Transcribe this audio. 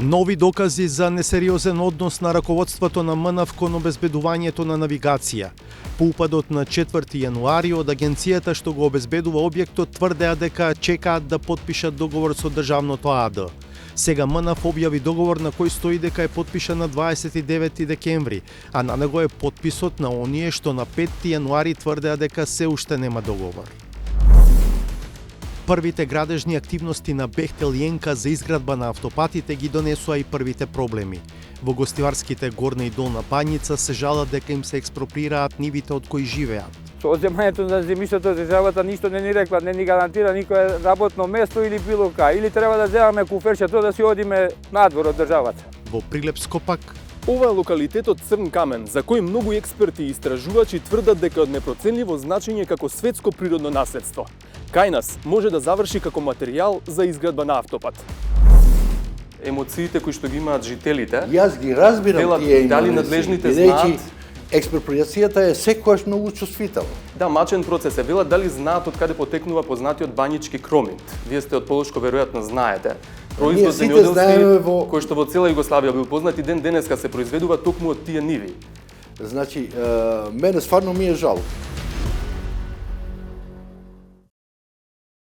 Нови докази за несериозен однос на раководството на МНАВ кон обезбедувањето на навигација. По упадот на 4 јануари од агенцијата што го обезбедува објектот тврдеа дека чекаат да потпишат договор со државното АД. Сега МНАВ објави договор на кој стои дека е потпишан на 29 декември, а на него е потписот на оние што на 5 јануари тврдеа дека се уште нема договор. Првите градежни активности на Бехтел Јенка за изградба на автопатите ги донесуа и првите проблеми. Во гостиварските Горна и Долна Пањица се жалат дека им се експроприираат нивите од кои живеат. Со одземањето на земјиштето државата ништо не ни рекла, не ни гарантира никое работно место или било кај. Или треба да земаме куферчето да си одиме надвор од државата. Во Прилепско пак, Ова е локалитетот Црн камен, за кој многу експерти и истражувачи тврдат дека е од непроценливо значење како светско природно наследство. Кај нас може да заврши како материјал за изградба на автопат. Емоциите кои што ги имаат жителите, Јас ги разбирам тие дали емоции, надлежните бидејќи знаат? експроприацијата е секогаш многу чувствителна. Да, мачен процес е. Велат дали знаат од каде потекнува познатиот бањички кроминт. Вие сте од Полошко, веројатно знаете. Производ сите земјоделски знаеме кој што во цела Југославија бил познат и ден денеска се произведува токму од тие ниви. Значи, мене стварно ми е жал.